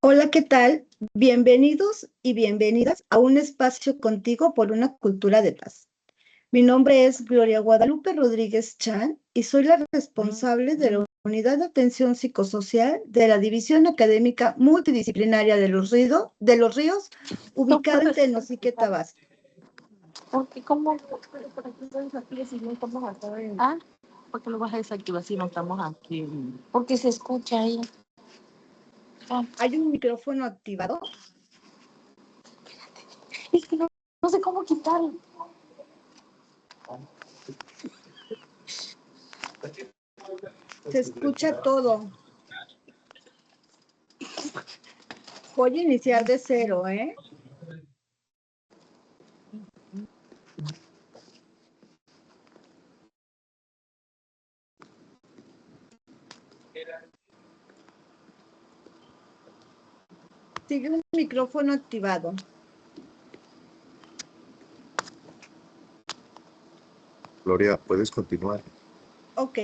Hola, ¿qué tal? Bienvenidos y bienvenidas a un espacio contigo por una cultura de paz. Mi nombre es Gloria Guadalupe Rodríguez Chan y soy la responsable de la Unidad de Atención Psicosocial de la División Académica Multidisciplinaria de los Ríos, ubicada en Tenosique, Tabasco. Porque ¿cómo? ¿Para qué lo desactivas si no estamos acá? ¿Ah? ¿Por qué lo vas a desactivar si no estamos aquí? Porque se escucha ahí. ¿Hay un micrófono activado? Es que no sé cómo quitarlo. Se escucha todo. Voy a iniciar de cero, ¿eh? Sigue un micrófono activado. Gloria, puedes continuar. Ok.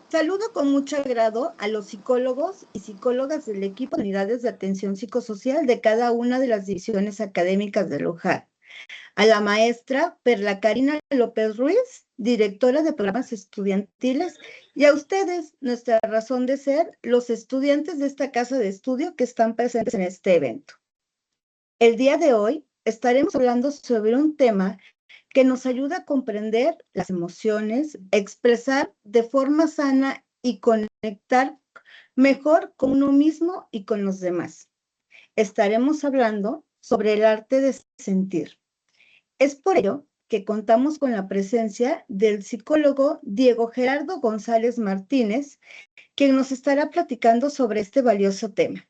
Saludo con mucho agrado a los psicólogos y psicólogas del equipo de unidades de atención psicosocial de cada una de las divisiones académicas de Luján. A la maestra Perla Karina López Ruiz, directora de programas estudiantiles, y a ustedes, nuestra razón de ser, los estudiantes de esta casa de estudio que están presentes en este evento. El día de hoy estaremos hablando sobre un tema que nos ayuda a comprender las emociones, expresar de forma sana y conectar mejor con uno mismo y con los demás. Estaremos hablando sobre el arte de sentir. Es por ello que contamos con la presencia del psicólogo Diego Gerardo González Martínez, quien nos estará platicando sobre este valioso tema.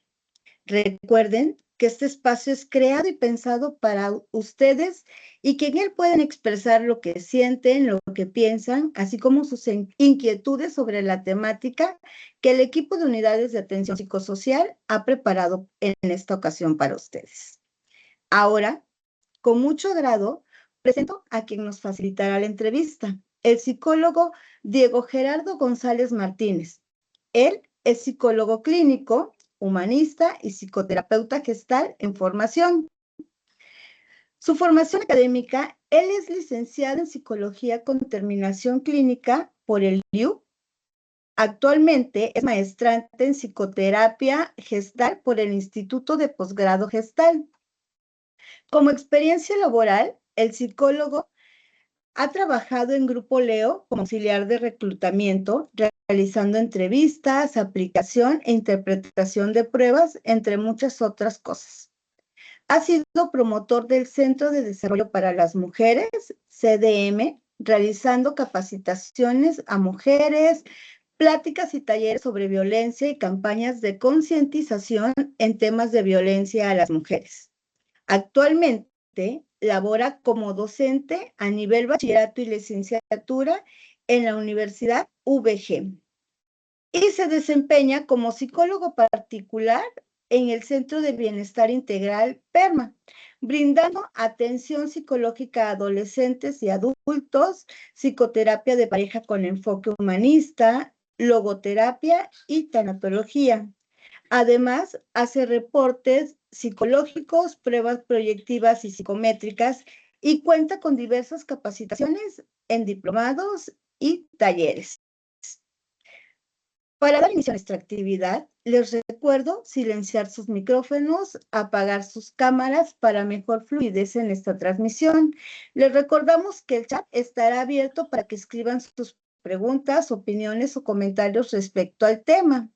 Recuerden que este espacio es creado y pensado para ustedes y que en él pueden expresar lo que sienten, lo que piensan, así como sus inquietudes sobre la temática que el equipo de unidades de atención psicosocial ha preparado en esta ocasión para ustedes. Ahora, con mucho agrado, presento a quien nos facilitará la entrevista, el psicólogo Diego Gerardo González Martínez. Él es psicólogo clínico, humanista y psicoterapeuta gestal en formación. Su formación académica, él es licenciado en psicología con terminación clínica por el IU. Actualmente es maestrante en psicoterapia gestal por el Instituto de Posgrado Gestal. Como experiencia laboral, el psicólogo ha trabajado en Grupo Leo como auxiliar de reclutamiento, realizando entrevistas, aplicación e interpretación de pruebas, entre muchas otras cosas. Ha sido promotor del Centro de Desarrollo para las Mujeres, CDM, realizando capacitaciones a mujeres, pláticas y talleres sobre violencia y campañas de concientización en temas de violencia a las mujeres. Actualmente labora como docente a nivel bachillerato y licenciatura en la Universidad VG y se desempeña como psicólogo particular en el Centro de Bienestar Integral PERMA, brindando atención psicológica a adolescentes y adultos, psicoterapia de pareja con enfoque humanista, logoterapia y tanatología. Además, hace reportes psicológicos, pruebas proyectivas y psicométricas y cuenta con diversas capacitaciones en diplomados y talleres. Para dar inicio a nuestra actividad, les recuerdo silenciar sus micrófonos, apagar sus cámaras para mejor fluidez en esta transmisión. Les recordamos que el chat estará abierto para que escriban sus preguntas, opiniones o comentarios respecto al tema.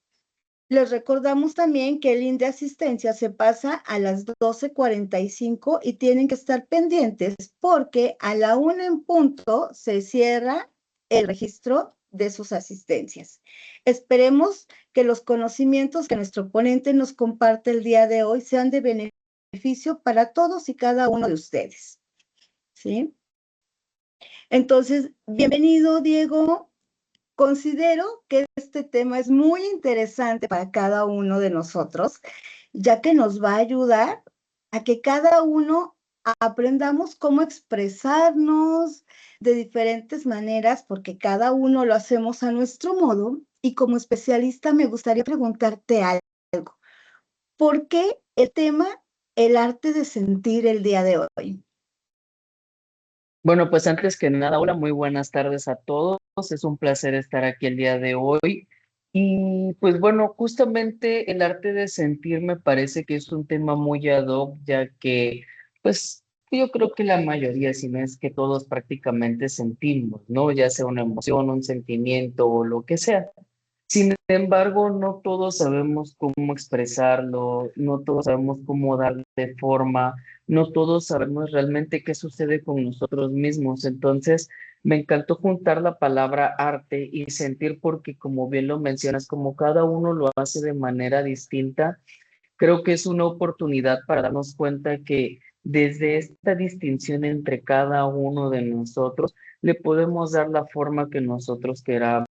Les recordamos también que el link de asistencia se pasa a las 12:45 y tienen que estar pendientes porque a la 1 en punto se cierra el registro de sus asistencias. Esperemos que los conocimientos que nuestro ponente nos comparte el día de hoy sean de beneficio beneficio para todos y cada uno de ustedes, ¿sí? Entonces, bienvenido, Diego. Considero que este tema es muy interesante para cada uno de nosotros, ya que nos va a ayudar a que cada uno aprendamos cómo expresarnos de diferentes maneras, porque cada uno lo hacemos a nuestro modo. Y como especialista me gustaría preguntarte algo. ¿Por qué el tema, el arte de sentir el día de hoy? Bueno, pues antes que nada, hola, muy buenas tardes a todos. Es un placer estar aquí el día de hoy. Y pues bueno, justamente el arte de sentir me parece que es un tema muy ad hoc, ya que pues yo creo que la mayoría, si no es que todos prácticamente sentimos, ¿no? Ya sea una emoción, un sentimiento o lo que sea. Sin embargo, no todos sabemos cómo expresarlo, no todos sabemos cómo darle forma, no todos sabemos realmente qué sucede con nosotros mismos. Entonces, me encantó juntar la palabra arte y sentir porque, como bien lo mencionas, como cada uno lo hace de manera distinta, creo que es una oportunidad para darnos cuenta que desde esta distinción entre cada uno de nosotros, le podemos dar la forma que nosotros queramos,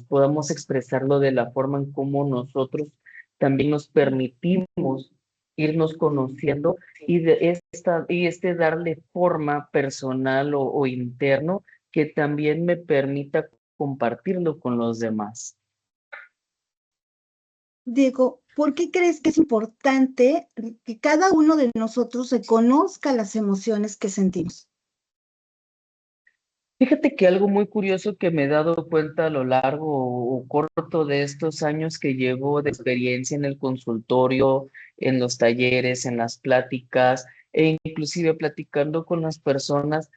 podamos expresarlo de la forma en cómo nosotros también nos permitimos irnos conociendo y este darle forma personal o interno que también me permita compartirlo con los demás. Diego, ¿por qué crees que es importante que cada uno de nosotros reconozca las emociones que sentimos? Fíjate que algo muy curioso que me he dado cuenta a lo largo o corto de estos años que llevo de experiencia en el consultorio, en los talleres, en las pláticas e inclusive platicando con las personas,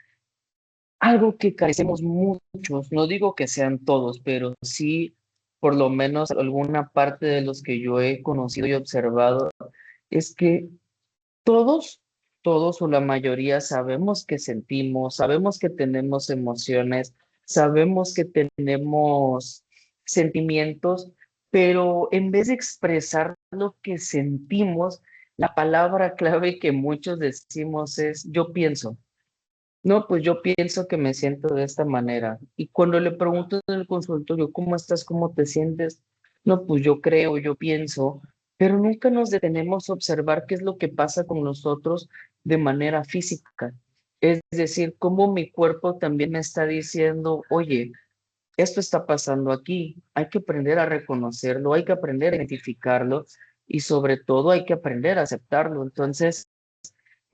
algo que carecemos muchos, no digo que sean todos, pero sí por lo menos alguna parte de los que yo he conocido y observado, es que todos, todos o la mayoría sabemos que sentimos, sabemos que tenemos emociones, sabemos que tenemos sentimientos, pero en vez de expresar lo que sentimos, la palabra clave que muchos decimos es yo pienso. No, pues yo pienso que me siento de esta manera. Y cuando le pregunto en el consultorio, ¿cómo estás? ¿Cómo te sientes? No, pues yo creo, yo pienso, pero nunca nos detenemos a observar qué es lo que pasa con nosotros de manera física. Es decir, cómo mi cuerpo también me está diciendo, oye, esto está pasando aquí. Hay que aprender a reconocerlo, hay que aprender a identificarlo y sobre todo hay que aprender a aceptarlo. Entonces,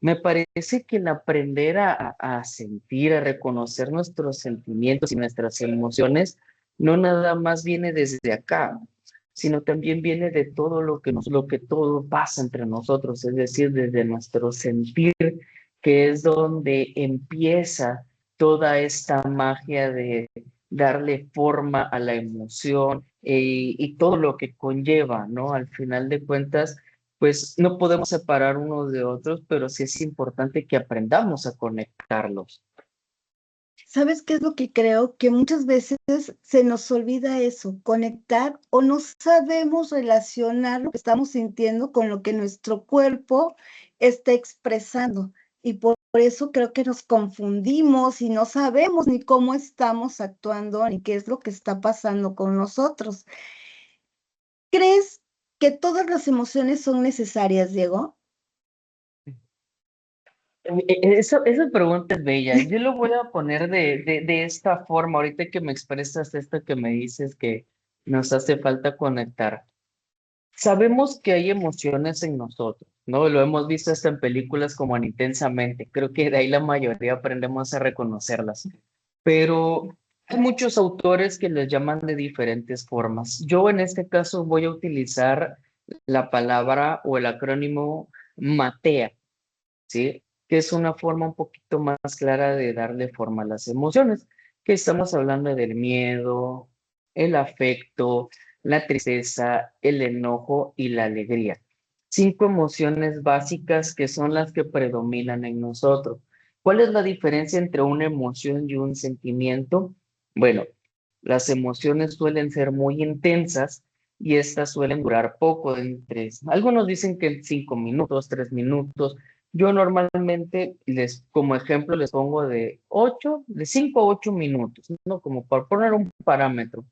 me parece que el aprender a sentir, a reconocer nuestros sentimientos y nuestras emociones, no nada más viene desde acá, sino también viene de todo lo que todo pasa entre nosotros, es decir, desde nuestro sentir, que es donde empieza toda esta magia de darle forma a la emoción y todo lo que conlleva, ¿no? Al final de cuentas pues no podemos separar unos de otros, pero sí es importante que aprendamos a conectarlos. ¿Sabes qué es lo que creo? Que muchas veces se nos olvida eso, conectar o no sabemos relacionar lo que estamos sintiendo con lo que nuestro cuerpo está expresando. Y por eso creo que nos confundimos y no sabemos ni cómo estamos actuando ni qué es lo que está pasando con nosotros. ¿Crees que todas las emociones son necesarias, Diego? Esa pregunta es bella. Yo lo voy a poner de esta forma, ahorita que me expresas esto que me dices que nos hace falta conectar. Sabemos que hay emociones en nosotros, ¿no? Lo hemos visto hasta en películas como en Intensamente. Creo que de ahí la mayoría aprendemos a reconocerlas. Pero hay muchos autores que les llaman de diferentes formas. Yo en este caso voy a utilizar la palabra o el acrónimo MATEA, ¿sí? Que es una forma un poquito más clara de darle forma a las emociones, que estamos hablando del miedo, el afecto, la tristeza, el enojo y la alegría. 5 emociones básicas que son las que predominan en nosotros. ¿Cuál es la diferencia entre una emoción y un sentimiento? Bueno, las emociones suelen ser muy intensas y estas suelen durar poco, algunos dicen que en 5 minutos, 3 minutos. Yo normalmente como ejemplo, les pongo de 5 a 8 minutos, ¿no? Como para poner un parámetro.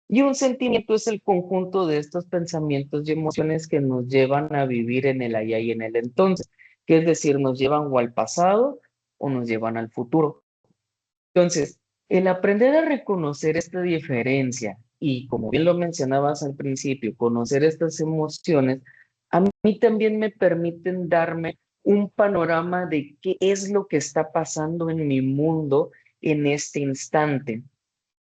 Y un sentimiento es el conjunto de estos pensamientos y emociones que nos llevan a vivir en el allá y en el entonces, que es decir, nos llevan o al pasado o nos llevan al futuro. Entonces, el aprender a reconocer esta diferencia y, como bien lo mencionabas al principio, conocer estas emociones, a mí también me permiten darme un panorama de qué es lo que está pasando en mi mundo en este instante.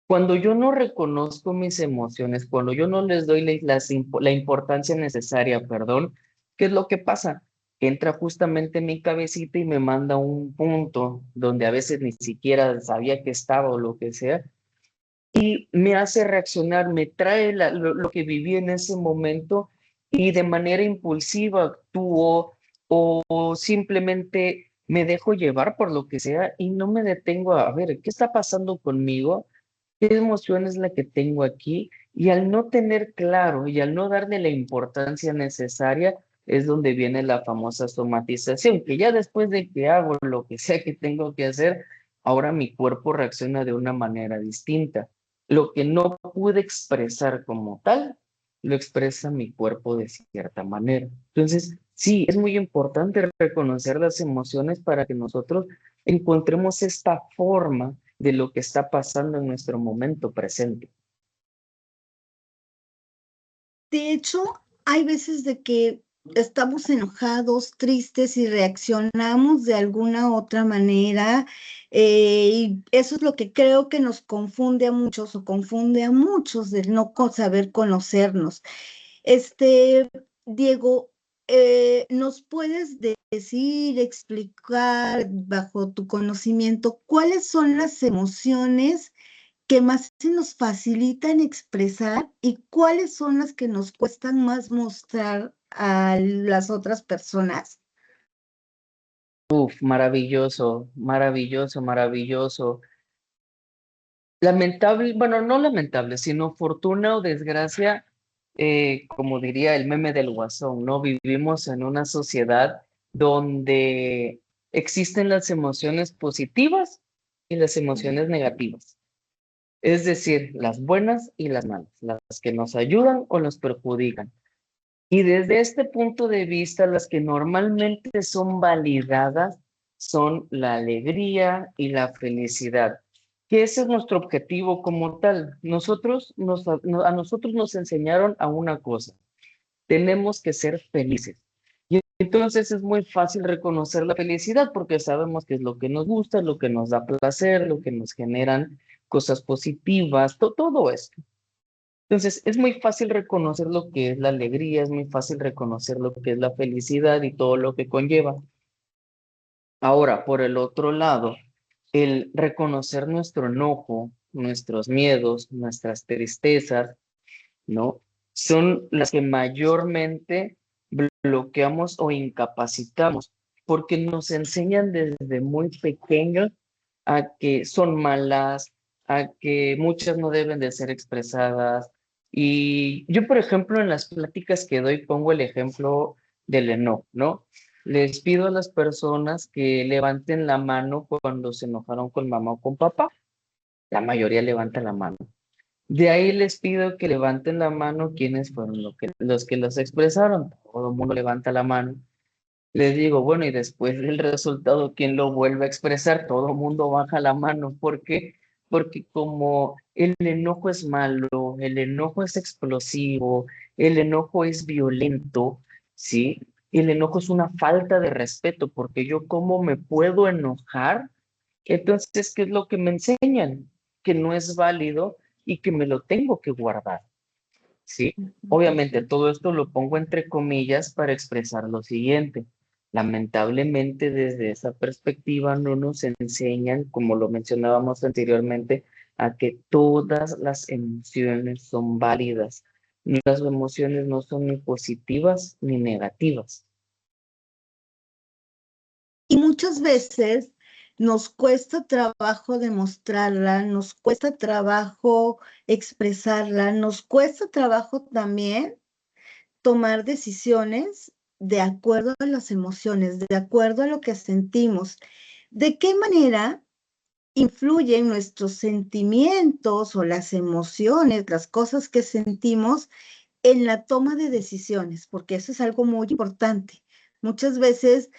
Cuando yo no reconozco mis emociones, cuando yo no les doy la importancia necesaria, perdón, ¿qué es lo que pasa? Entra justamente en mi cabecita y me manda un punto donde a veces ni siquiera sabía que estaba o lo que sea, y me hace reaccionar, me trae lo que viví en ese momento y de manera impulsiva actúo o simplemente me dejo llevar por lo que sea y no me detengo a ver qué está pasando conmigo, qué emoción es la que tengo aquí, y al no tener claro y al no darle la importancia necesaria es donde viene la famosa somatización, que ya después de que hago lo que sea que tengo que hacer, ahora mi cuerpo reacciona de una manera distinta. Lo que no pude expresar como tal, lo expresa mi cuerpo de cierta manera. Entonces, sí, es muy importante reconocer las emociones para que nosotros encontremos esta forma de lo que está pasando en nuestro momento presente. De hecho, hay veces de que estamos enojados, tristes y reaccionamos de alguna otra manera, y eso es lo que creo que nos confunde a muchos o confunde a muchos de no saber conocernos. Este, Diego, ¿nos puedes decir, explicar bajo tu conocimiento cuáles son las emociones que más se nos facilitan expresar y cuáles son las que nos cuestan más mostrar a las otras personas? Uf, maravilloso, maravilloso, maravilloso. Lamentable, bueno, no lamentable, sino fortuna o desgracia, como diría el meme del Guasón, ¿no? Vivimos en una sociedad donde existen las emociones positivas y las emociones negativas. Es decir, las buenas y las malas, las que nos ayudan o nos perjudican. Y desde este punto de vista, las que normalmente son validadas son la alegría y la felicidad, que ese es nuestro objetivo como tal. A nosotros nos enseñaron a una cosa: tenemos que ser felices. Y entonces es muy fácil reconocer la felicidad porque sabemos que es lo que nos gusta, lo que nos da placer, lo que nos generan cosas positivas, todo esto. Entonces, es muy fácil reconocer lo que es la alegría, es muy fácil reconocer lo que es la felicidad y todo lo que conlleva. Ahora, por el otro lado, el reconocer nuestro enojo, nuestros miedos, nuestras tristezas, ¿no? Son las que mayormente bloqueamos o incapacitamos, porque nos enseñan desde muy pequeños a que son malas, a que muchas no deben de ser expresadas. Y yo, por ejemplo, en las pláticas que doy, pongo el ejemplo del enojo, ¿no? Les pido a las personas que levanten la mano cuando se enojaron con mamá o con papá. La mayoría levanta la mano. De ahí les pido que levanten la mano quienes fueron los que los expresaron. Todo el mundo levanta la mano. Les digo, bueno, y después del resultado, ¿quién lo vuelve a expresar? Todo el mundo baja la mano. ¿Por qué? Porque como el enojo es malo, el enojo es explosivo, el enojo es violento, ¿sí? El enojo es una falta de respeto, porque yo cómo me puedo enojar. Entonces, ¿qué es lo que me enseñan? Que no es válido y que me lo tengo que guardar, ¿sí? Obviamente todo esto lo pongo entre comillas para expresar lo siguiente. Lamentablemente desde esa perspectiva no nos enseñan, como lo mencionábamos anteriormente, a que todas las emociones son válidas. Las emociones no son ni positivas ni negativas. Y muchas veces nos cuesta trabajo demostrarla, nos cuesta trabajo expresarla, nos cuesta trabajo también tomar decisiones de acuerdo a las emociones, de acuerdo a lo que sentimos. ¿De qué manera influyen nuestros sentimientos o las emociones, las cosas que sentimos en la toma de decisiones? Porque eso es algo muy importante. Muchas veces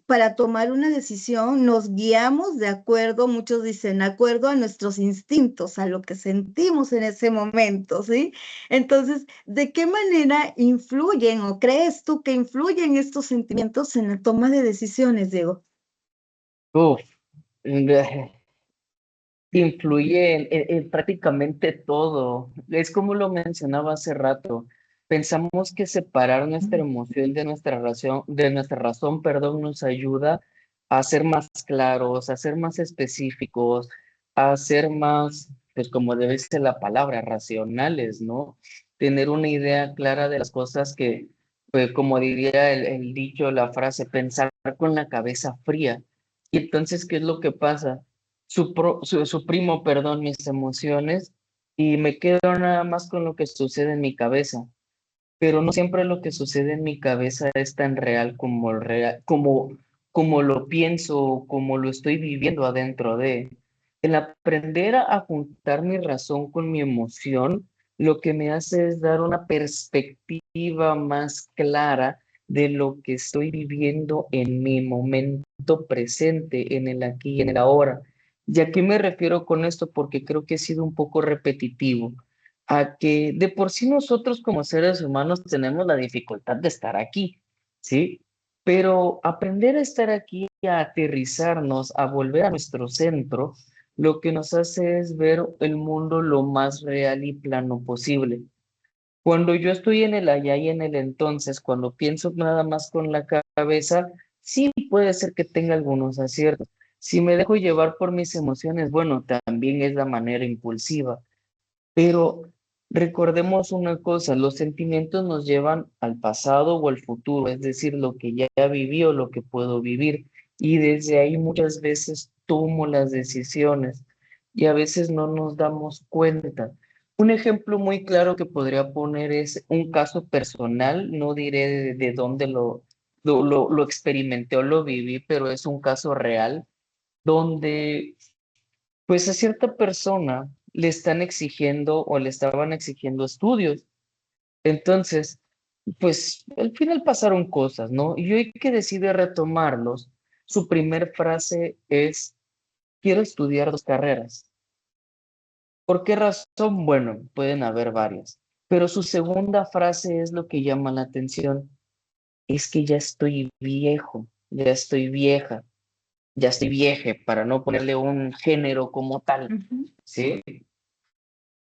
para tomar una decisión nos guiamos de acuerdo, muchos dicen, de acuerdo a nuestros instintos, a lo que sentimos en ese momento, ¿sí? Entonces, ¿de qué manera influyen o crees tú que influyen estos sentimientos en la toma de decisiones, Diego? Uf, influye en prácticamente todo. Es como lo mencionaba hace rato. Pensamos que separar nuestra emoción de nuestra razón, perdón, nos ayuda a ser más claros, a ser más específicos, a ser más, pues como debe ser la palabra, racionales, ¿no? Tener una idea clara de las cosas que, pues como diría el dicho, la frase, pensar con la cabeza fría. Y entonces, ¿qué es lo que pasa? Suprimo, perdón, mis emociones y me quedo nada más con lo que sucede en mi cabeza. Pero no siempre lo que sucede en mi cabeza es tan real como, como lo pienso, como lo estoy viviendo adentro de. El aprender a juntar mi razón con mi emoción, lo que me hace es dar una perspectiva más clara de lo que estoy viviendo en mi momento presente, en el aquí y en el ahora. ¿Y a qué me refiero con esto? Porque creo que he sido un poco repetitivo a que de por sí nosotros como seres humanos tenemos la dificultad de estar aquí, ¿sí? Pero aprender a estar aquí, a aterrizarnos, a volver a nuestro centro, lo que nos hace es ver el mundo lo más real y plano posible. Cuando yo estoy en el allá y en el entonces, cuando pienso nada más con la cabeza, sí puede ser que tenga algunos aciertos. Si me dejo llevar por mis emociones, bueno, también es la manera impulsiva. Pero recordemos una cosa, los sentimientos nos llevan al pasado o al futuro, es decir, lo que ya viví o lo que puedo vivir. Y desde ahí muchas veces tomo las decisiones y a veces no nos damos cuenta. Un ejemplo muy claro que podría poner es un caso personal, no diré de dónde lo experimenté o lo viví, pero es un caso real donde pues a cierta persona le están exigiendo o le estaban exigiendo estudios. Entonces, pues al final pasaron cosas, ¿no? Y hoy que decide retomarlos, su primer frase es, quiero estudiar 2 carreras. ¿Por qué razón? Bueno, pueden haber varias, pero su segunda frase es lo que llama la atención, es que ya estoy viejo, ya estoy vieja, ya estoy vieje, para no ponerle un género como tal, ¿sí?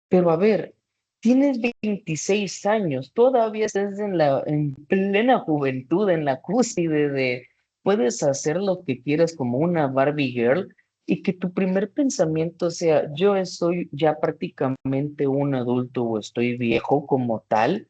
Pero a ver, tienes 26 años, todavía estás en plena juventud, en la cúspide de puedes hacer lo que quieras como una Barbie Girl y que tu primer pensamiento sea, yo soy ya prácticamente un adulto o estoy viejo como tal,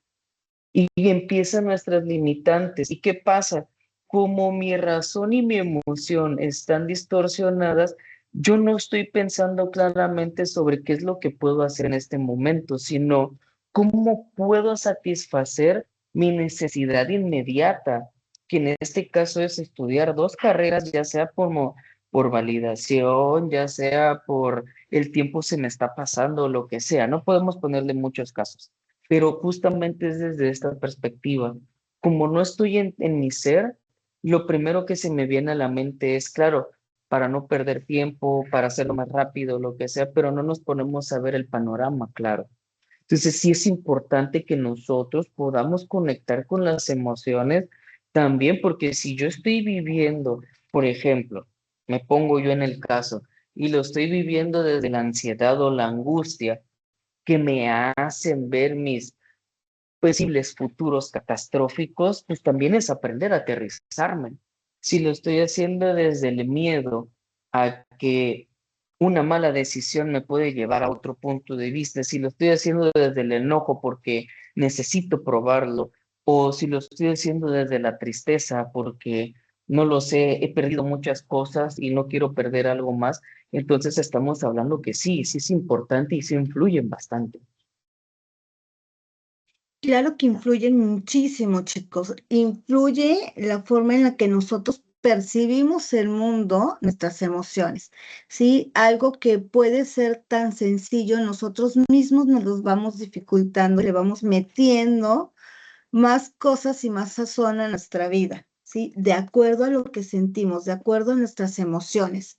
y empiezan nuestras limitantes. ¿Y qué pasa? Como mi razón y mi emoción están distorsionadas, yo no estoy pensando claramente sobre qué es lo que puedo hacer en este momento, sino cómo puedo satisfacer mi necesidad inmediata, que en este caso es estudiar 2 carreras, ya sea por validación, ya sea por el tiempo se me está pasando, lo que sea. No podemos ponerle muchos casos, pero justamente es desde esta perspectiva. Como no estoy en mi ser, lo primero que se me viene a la mente es, claro, para no perder tiempo, para hacerlo más rápido, lo que sea, pero no nos ponemos a ver el panorama, claro. Entonces sí es importante que nosotros podamos conectar con las emociones también, porque si yo estoy viviendo, por ejemplo, me pongo yo en el caso, y lo estoy viviendo desde la ansiedad o la angustia, que me hacen ver mis posibles futuros catastróficos, pues también es aprender a aterrizarme. Si lo estoy haciendo desde el miedo a que una mala decisión me puede llevar a otro punto de vista, si lo estoy haciendo desde el enojo porque necesito probarlo, o si lo estoy haciendo desde la tristeza porque no lo sé, he perdido muchas cosas y no quiero perder algo más. Entonces estamos hablando que sí, sí es importante y sí influyen bastante. Claro que influyen muchísimo, chicos. Influye la forma en la que nosotros percibimos el mundo, nuestras emociones, ¿sí? Algo que puede ser tan sencillo, nosotros mismos nos los vamos dificultando, le vamos metiendo más cosas y más sazón a nuestra vida, ¿sí? De acuerdo a lo que sentimos, de acuerdo a nuestras emociones.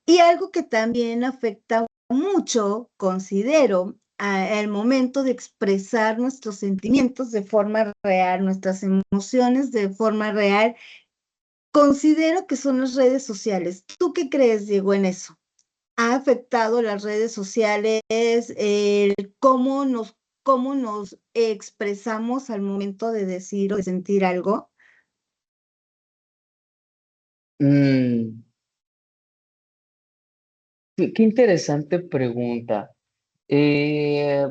Y algo que también afecta mucho, considero, al momento de expresar nuestros sentimientos de forma real, nuestras emociones de forma real, considero que son las redes sociales. ¿Tú qué crees, Diego, en eso? ¿Ha afectado las redes sociales, cómo nos expresamos al momento de decir o de sentir algo? Mm, qué interesante pregunta. Eh,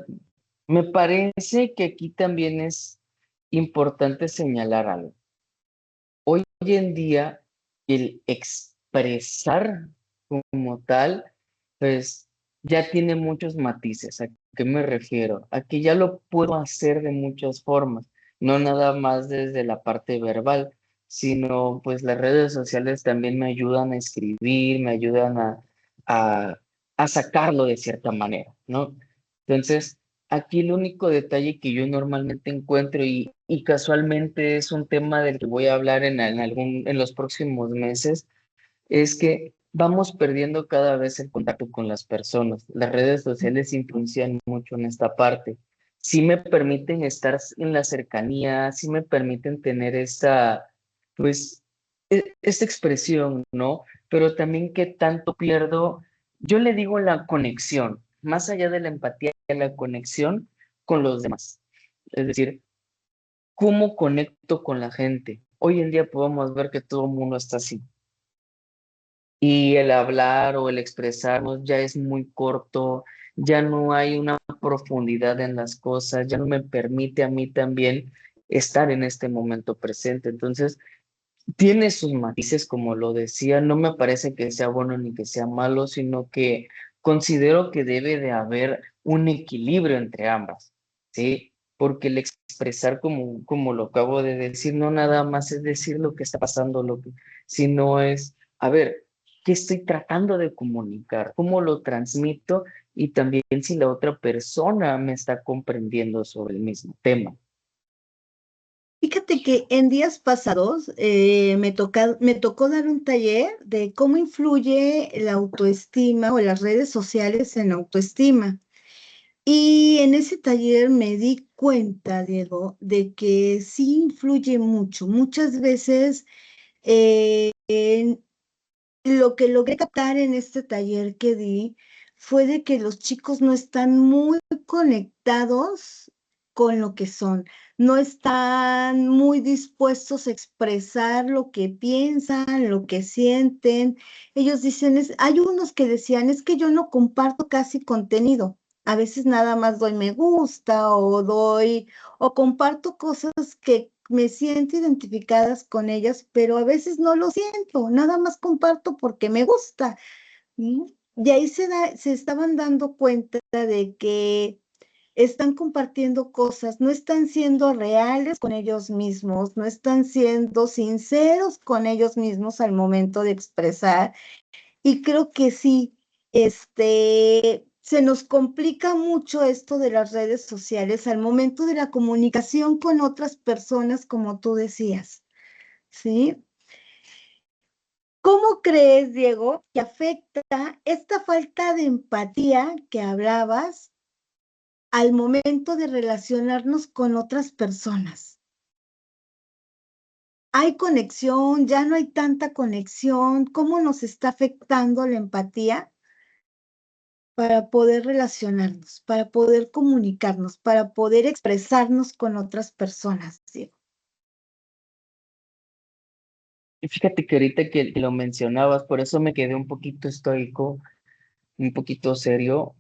Me parece que aquí también es importante señalar algo. Hoy en día, el expresar como tal, pues ya tiene muchos matices. ¿A qué me refiero? A que ya lo puedo hacer de muchas formas, no nada más desde la parte verbal, sino pues las redes sociales también me ayudan a escribir, me ayudan a, a sacarlo de cierta manera, ¿no? Entonces, aquí el único detalle que yo normalmente encuentro y casualmente es un tema del que voy a hablar en los próximos meses, es que vamos perdiendo cada vez el contacto con las personas. Las redes sociales influencian mucho en esta parte. Sí me permiten estar en la cercanía, sí me permiten tener esta, pues, esta expresión, ¿no? Pero también que tanto pierdo, yo le digo la conexión, más allá de la empatía, la conexión con los demás. Es decir, ¿cómo conecto con la gente? Hoy en día podemos ver que todo el mundo está así y el hablar o el expresarnos ya es muy corto, ya no hay una profundidad en las cosas, ya no me permite a mí también estar en este momento presente. Entonces, tiene sus matices, como lo decía, no me parece que sea bueno ni que sea malo, sino que considero que debe de haber un equilibrio entre ambas, ¿sí? Porque el expresar, como lo acabo de decir, no nada más es decir lo que está pasando, sino es, a ver, ¿qué estoy tratando de comunicar? ¿Cómo lo transmito? Y también si la otra persona me está comprendiendo sobre el mismo tema. Fíjate que en días pasados me tocó dar un taller de cómo influye la autoestima o las redes sociales en la autoestima. Y en ese taller me di cuenta, Diego, de que sí influye mucho. Muchas veces lo que logré captar en este taller que di fue de que los chicos no están muy conectados con lo que son, no están muy dispuestos a expresar lo que piensan, lo que sienten. Ellos dicen, hay unos que decían, es que yo no comparto casi contenido. A veces nada más doy me gusta o comparto cosas que me siento identificadas con ellas, pero a veces no lo siento, nada más comparto porque me gusta. ¿Sí? Y ahí se estaban dando cuenta de que están compartiendo cosas, no están siendo reales con ellos mismos, no están siendo sinceros con ellos mismos al momento de expresar. Y creo que sí, se nos complica mucho esto de las redes sociales al momento de la comunicación con otras personas, como tú decías, ¿sí? ¿Cómo crees, Diego, que afecta esta falta de empatía que hablabas al momento de relacionarnos con otras personas? ¿Hay conexión? ¿Ya no hay tanta conexión? ¿Cómo nos está afectando la empatía para poder relacionarnos, para poder comunicarnos, para poder expresarnos con otras personas, Diego? Y fíjate que ahorita que lo mencionabas, por eso me quedé un poquito estoico, un poquito serio.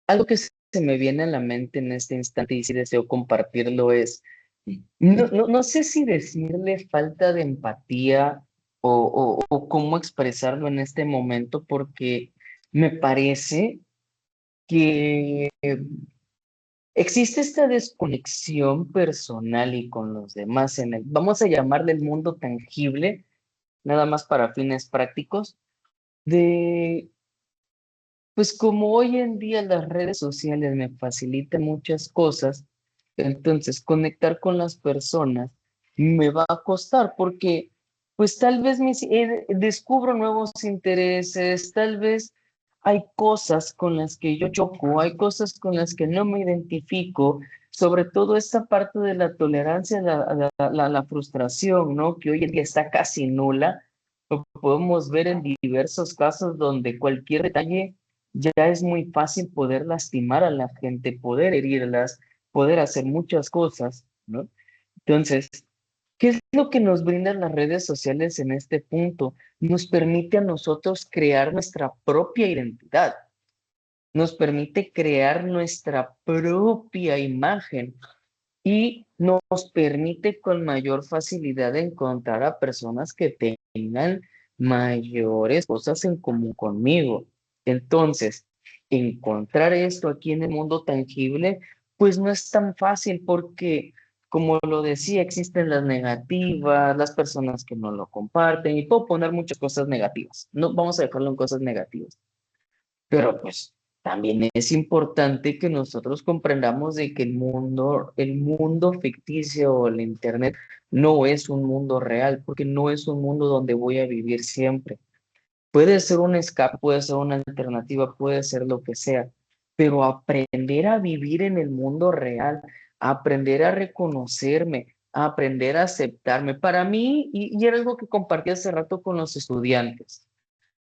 Algo que se me viene a la mente en este instante y si deseo compartirlo es, No sé si decirle falta de empatía o cómo expresarlo en este momento, porque me parece que existe esta desconexión personal y con los demás en el, vamos a llamarle el mundo tangible, nada más para fines prácticos, de, pues como hoy en día las redes sociales me facilitan muchas cosas, entonces conectar con las personas me va a costar porque pues tal vez descubro nuevos intereses, tal vez hay cosas con las que yo choco, hay cosas con las que no me identifico, sobre todo esta parte de la tolerancia, la frustración, ¿no? Que hoy en día está casi nula. Lo podemos ver en diversos casos donde cualquier detalle ya es muy fácil poder lastimar a la gente, poder herirlas, poder hacer muchas cosas, ¿no? Entonces, ¿qué es lo que nos brindan las redes sociales en este punto? Nos permite a nosotros crear nuestra propia identidad, nos permite crear nuestra propia imagen y nos permite con mayor facilidad encontrar a personas que tengan mayores cosas en común conmigo. Entonces, encontrar esto aquí en el mundo tangible, pues no es tan fácil porque, como lo decía, existen las negativas, las personas que no lo comparten y puedo poner muchas cosas negativas. No vamos a dejarlo en cosas negativas. Pero pues también es importante que nosotros comprendamos de que el mundo ficticio o el internet no es un mundo real, porque no es un mundo donde voy a vivir siempre. Puede ser un escape, puede ser una alternativa, puede ser lo que sea, pero aprender a vivir en el mundo real, aprender a reconocerme, aprender a aceptarme, para mí, y era algo que compartí hace rato con los estudiantes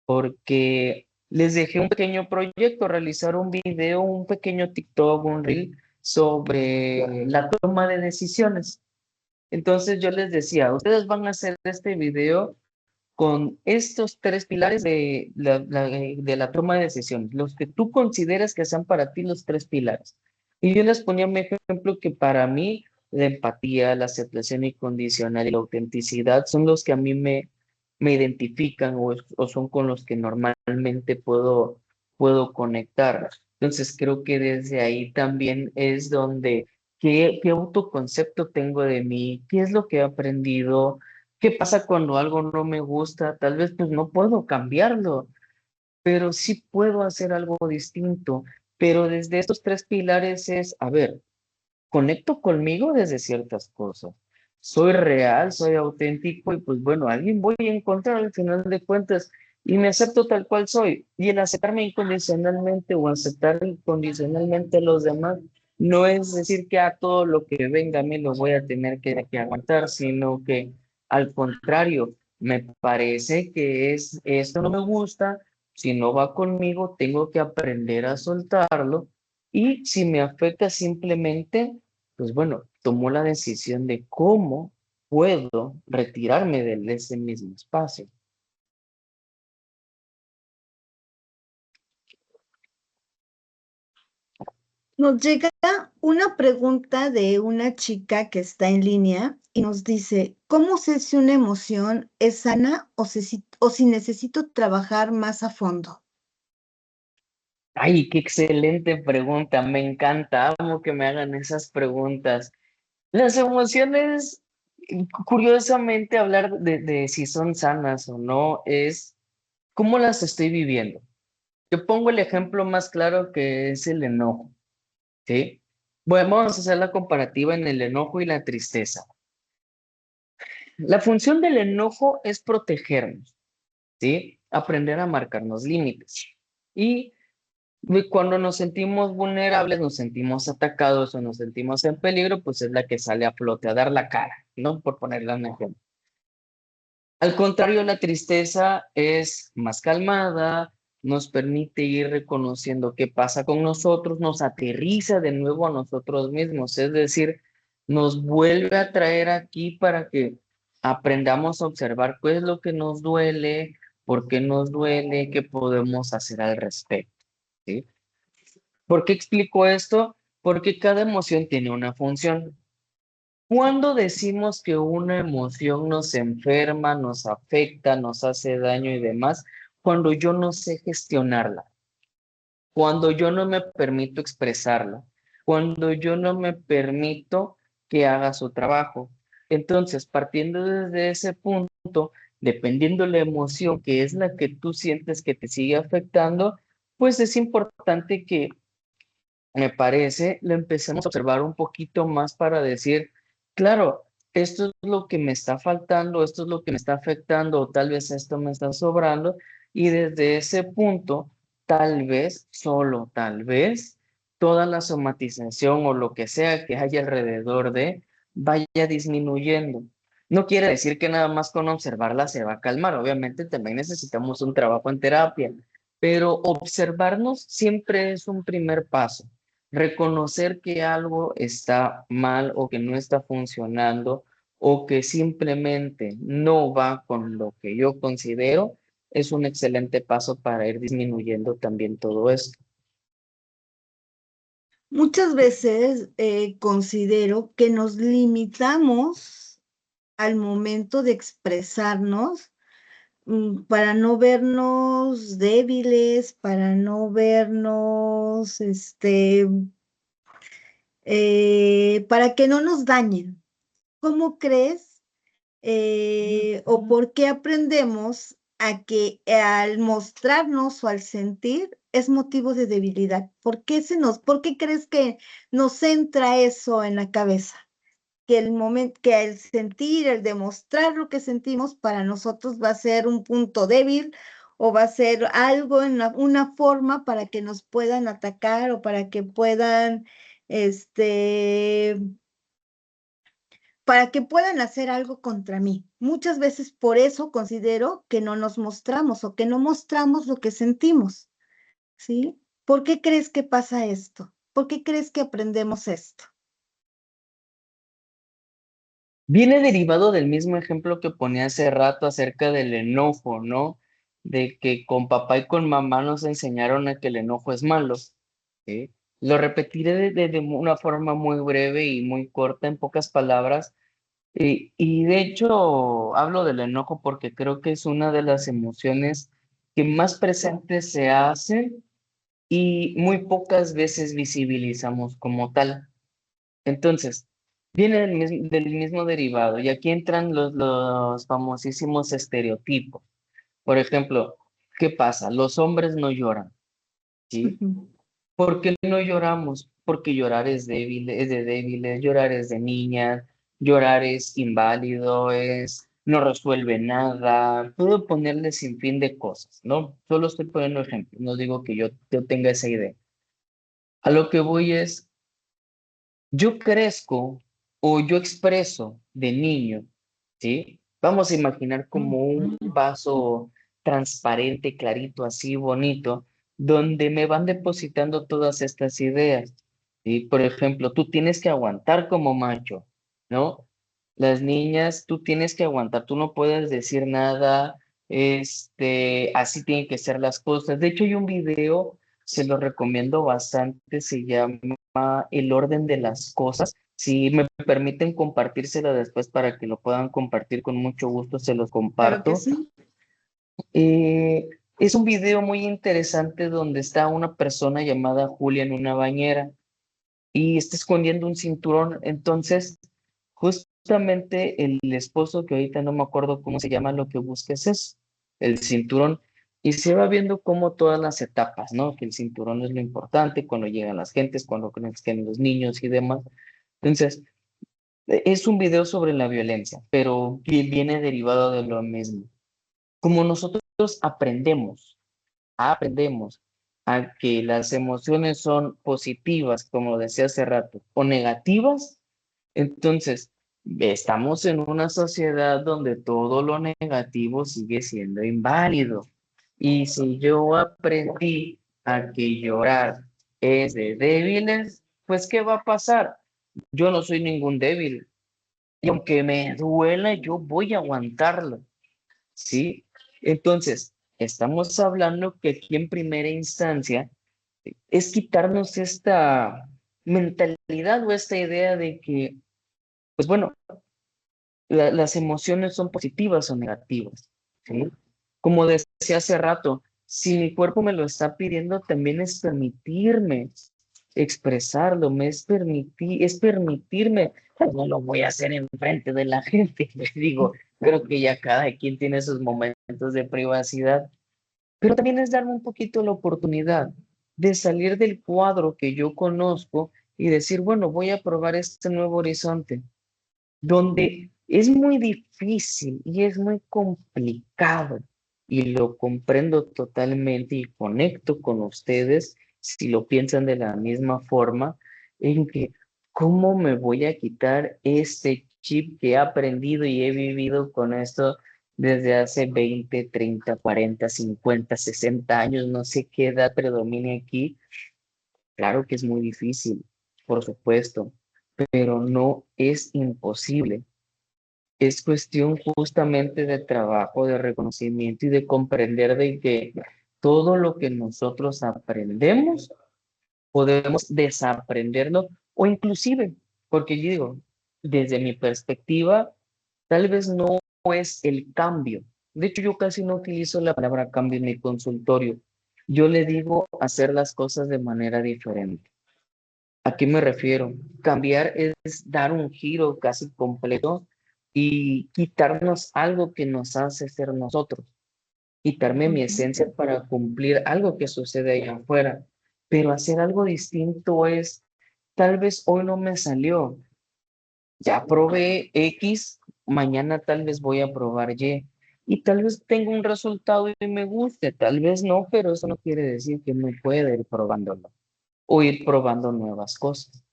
porque les dejé un pequeño proyecto, realizar un video, un pequeño TikTok, un reel sobre la toma de decisiones. Entonces yo les decía, ustedes van a hacer este video con estos tres pilares de la toma de decisiones, los que tú consideras que sean para ti los tres pilares. Y yo les ponía mi ejemplo que para mí la empatía, la aceptación incondicional y la autenticidad son los que a mí me identifican o son con los que normalmente puedo conectar. Entonces creo que desde ahí también es donde, ¿qué autoconcepto tengo de mí? ¿Qué es lo que he aprendido? ¿Qué pasa cuando algo no me gusta? Tal vez pues no puedo cambiarlo, pero sí puedo hacer algo distinto. Pero desde estos tres pilares es, a ver, conecto conmigo desde ciertas cosas. Soy real, soy auténtico y pues bueno, alguien voy a encontrar al final de cuentas y me acepto tal cual soy. Y el aceptarme incondicionalmente o aceptar incondicionalmente a los demás no es decir que a todo lo que venga a mí lo voy a tener que aguantar, sino que al contrario, me parece que esto no me gusta, si no va conmigo, tengo que aprender a soltarlo y si me afecta simplemente pues bueno, tomó la decisión de cómo puedo retirarme de ese mismo espacio. Nos llega una pregunta de una chica que está en línea y nos dice, ¿cómo sé si una emoción es sana o si necesito trabajar más a fondo? Ay, qué excelente pregunta, me encanta, amo que me hagan esas preguntas. Las emociones, curiosamente, hablar de si son sanas o no, es cómo las estoy viviendo. Yo pongo el ejemplo más claro que es el enojo, ¿sí? Bueno, vamos a hacer la comparativa en el enojo y la tristeza. La función del enojo es protegernos, ¿sí? Aprender a marcarnos límites. Y cuando nos sentimos vulnerables, nos sentimos atacados o nos sentimos en peligro, pues es la que sale a flote, a dar la cara, ¿no? Por ponerla en ejemplo. Al contrario, la tristeza es más calmada, nos permite ir reconociendo qué pasa con nosotros, nos aterriza de nuevo a nosotros mismos, es decir, nos vuelve a traer aquí para que aprendamos a observar qué es lo que nos duele, por qué nos duele, qué podemos hacer al respecto, ¿sí? ¿Por qué explico esto? Porque cada emoción tiene una función. ¿Cuándo decimos que una emoción nos enferma, nos afecta, nos hace daño y demás? Cuando yo no sé gestionarla, cuando yo no me permito expresarla, cuando yo no me permito que haga su trabajo. Entonces, partiendo desde ese punto, dependiendo la emoción que es la que tú sientes que te sigue afectando, pues es importante que, me parece, lo empecemos a observar un poquito más para decir, claro, esto es lo que me está faltando, esto es lo que me está afectando, o tal vez esto me está sobrando, y desde ese punto, tal vez, solo tal vez, toda la somatización o lo que sea que haya alrededor de vaya disminuyendo. No quiere decir que nada más con observarla se va a calmar, obviamente también necesitamos un trabajo en terapia, pero observarnos siempre es un primer paso. Reconocer que algo está mal o que no está funcionando o que simplemente no va con lo que yo considero es un excelente paso para ir disminuyendo también todo esto. Muchas veces considero que nos limitamos al momento de expresarnos para no vernos débiles, para no vernos, para que no nos dañen. ¿Cómo crees o por qué aprendemos a que al mostrarnos o al sentir es motivo de debilidad? ¿Por qué crees que nos entra eso en la cabeza? Que el momento, que el sentir, el demostrar lo que sentimos para nosotros va a ser un punto débil o va a ser algo una forma para que nos puedan atacar o este, para que puedan hacer algo contra mí. Muchas veces por eso considero que no nos mostramos o que no mostramos lo que sentimos, ¿sí? ¿Por qué crees que pasa esto? ¿Por qué crees que aprendemos esto? Viene derivado del mismo ejemplo que ponía hace rato acerca del enojo, ¿no? De que con papá y con mamá nos enseñaron a que el enojo es malo, ¿sí? Lo repetiré de una forma muy breve y muy corta, en pocas palabras. Y de hecho hablo del enojo porque creo que es una de las emociones que más presentes se hacen y muy pocas veces visibilizamos como tal. Entonces, viene del mismo derivado y aquí entran los famosísimos estereotipos. Por ejemplo, ¿qué pasa? Los hombres no lloran, ¿sí? Ujú. ¿Por qué no lloramos? Porque llorar es débil, es de débiles, llorar es de niñas, llorar es inválido, no resuelve nada. Puedo ponerle sin fin de cosas, ¿no? Solo estoy poniendo ejemplos, no digo que yo tenga esa idea. A lo que voy es, yo crezco o yo expreso de niño, ¿sí? Vamos a imaginar como un vaso transparente, clarito, así bonito, donde me van depositando todas estas ideas. ¿Sí? Por ejemplo, tú tienes que aguantar como macho, ¿no? Las niñas, tú tienes que aguantar, tú no puedes decir nada, así tienen que ser las cosas. De hecho, hay un video, se lo recomiendo bastante, se llama El orden de las cosas. Si me permiten compartírselo después para que lo puedan compartir con mucho gusto, se los Claro que comparto. sí. Eh, es un video muy interesante donde está una persona llamada Julia en una bañera y está escondiendo un cinturón. Entonces, justamente el esposo, que ahorita no me acuerdo cómo se llama, lo que busca es eso, el cinturón. Y se va viendo como todas las etapas, ¿no? Que el cinturón es lo importante, cuando llegan las gentes, cuando crezcan los niños y demás. Entonces, es un video sobre la violencia, pero viene derivado de lo mismo. Como nosotros aprendemos a que las emociones son positivas, como decía hace rato, o negativas, entonces estamos en una sociedad donde todo lo negativo sigue siendo inválido. Y si yo aprendí a que llorar es de débiles, pues ¿qué va a pasar? Yo no soy ningún débil. Y aunque me duela, yo voy a aguantarlo, ¿sí? Entonces, estamos hablando que aquí en primera instancia es quitarnos esta mentalidad o esta idea de que pues bueno, las emociones son positivas o negativas, ¿sí? Como decía hace rato, si mi cuerpo me lo está pidiendo, también es permitirme expresarlo, es permitirme, pues no lo voy a hacer enfrente de la gente, les digo, creo que ya cada quien tiene sus momentos de privacidad, pero también es darme un poquito la oportunidad de salir del cuadro que yo conozco y decir, bueno, voy a probar este nuevo horizonte donde es muy difícil y es muy complicado, y lo comprendo totalmente y conecto con ustedes si lo piensan de la misma forma, en que cómo me voy a quitar este chip que he aprendido y he vivido con esto desde hace 20, 30, 40, 50, 60 años, no sé qué edad predomine aquí. Claro que es muy difícil, por supuesto, pero no es imposible. Es cuestión justamente de trabajo, de reconocimiento y de comprender de que todo lo que nosotros aprendemos podemos desaprenderlo o inclusive, porque yo digo, desde mi perspectiva, tal vez no es el cambio. De hecho, yo casi no utilizo la palabra cambio en mi consultorio. Yo le digo hacer las cosas de manera diferente. ¿A qué me refiero? Cambiar es dar un giro casi completo y quitarnos algo que nos hace ser nosotros, quitarme mi esencia para cumplir algo que sucede allá afuera, pero hacer algo distinto es, tal vez hoy no me salió, ya probé X, mañana tal vez voy a probar y tal vez tenga un resultado y me guste, tal vez no, pero eso no quiere decir que no pueda ir probándolo o ir probando nuevas cosas.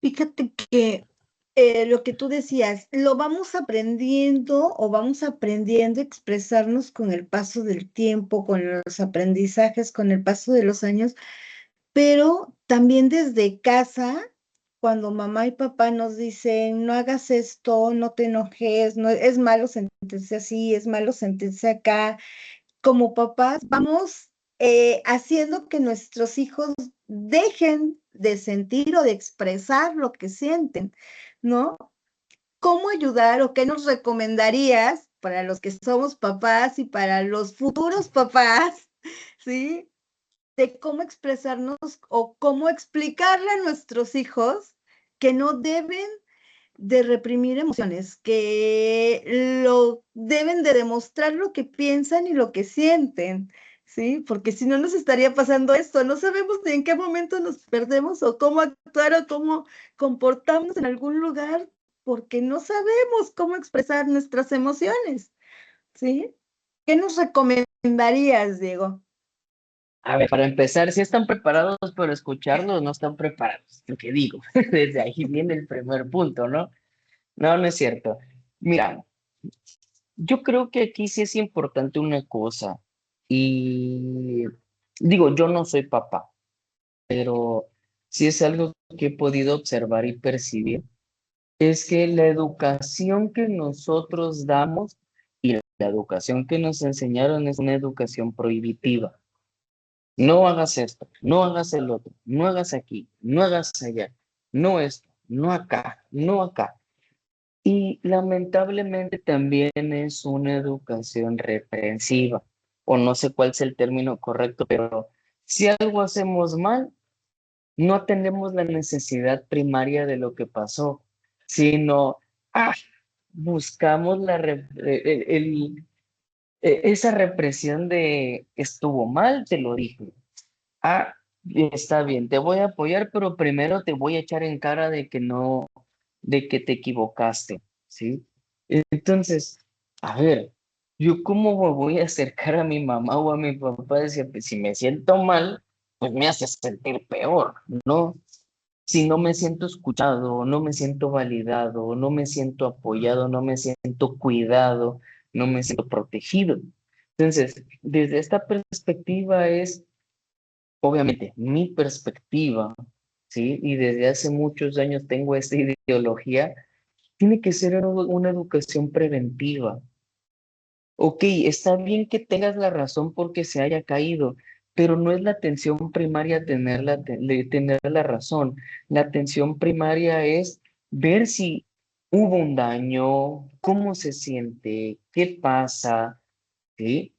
Fíjate que lo que tú decías, lo vamos aprendiendo o vamos aprendiendo a expresarnos con el paso del tiempo, con los aprendizajes, con el paso de los años, pero también desde casa, cuando mamá y papá nos dicen, no hagas esto, no te enojes, no, es malo sentirse así, es malo sentirse acá, como papás vamos haciendo que nuestros hijos dejen de sentir o de expresar lo que sienten, ¿no? ¿Cómo ayudar o qué nos recomendarías para los que somos papás y para los futuros papás, ¿sí? De cómo expresarnos o cómo explicarle a nuestros hijos que no deben de reprimir emociones, que lo deben de demostrar lo que piensan y lo que sienten, ¿sí? Porque si no nos estaría pasando esto, no sabemos ni en qué momento nos perdemos o cómo actuar o cómo comportarnos en algún lugar, porque no sabemos cómo expresar nuestras emociones, ¿sí? ¿Qué nos recomendarías, Diego? A ver, para empezar, si están preparados para escucharlo o no están preparados, lo que digo, desde ahí viene el primer punto, ¿no? No, no es cierto. Mira, yo creo que aquí sí es importante una cosa, y digo, yo no soy papá, pero sí es algo que he podido observar y percibir, es que la educación que nosotros damos y la educación que nos enseñaron es una educación prohibitiva. No hagas esto, no hagas el otro, no hagas aquí, no hagas allá, no esto, no acá, no acá. Y lamentablemente también es una educación reprensiva, o no sé cuál es el término correcto, pero si algo hacemos mal, no atendemos la necesidad primaria de lo que pasó, sino ah, buscamos esa represión de estuvo mal, te lo dije. Ah, está bien, te voy a apoyar, pero primero te voy a echar en cara de que no, de que te equivocaste, ¿sí? Entonces, a ver, yo cómo me voy a acercar a mi mamá o a mi papá y decir, pues si me siento mal, pues me hace sentir peor, ¿no? Si no me siento escuchado, no me siento validado, no me siento apoyado, no me siento cuidado, no me siento protegido. Entonces, desde esta perspectiva es obviamente, mi perspectiva, ¿sí? Y desde hace muchos años tengo esta ideología, tiene que ser una educación preventiva. Ok, está bien que tengas la razón porque se haya caído, pero no es la atención primaria tener la razón. La atención primaria es ver si hubo un daño, cómo se siente, qué pasa, ¿sí?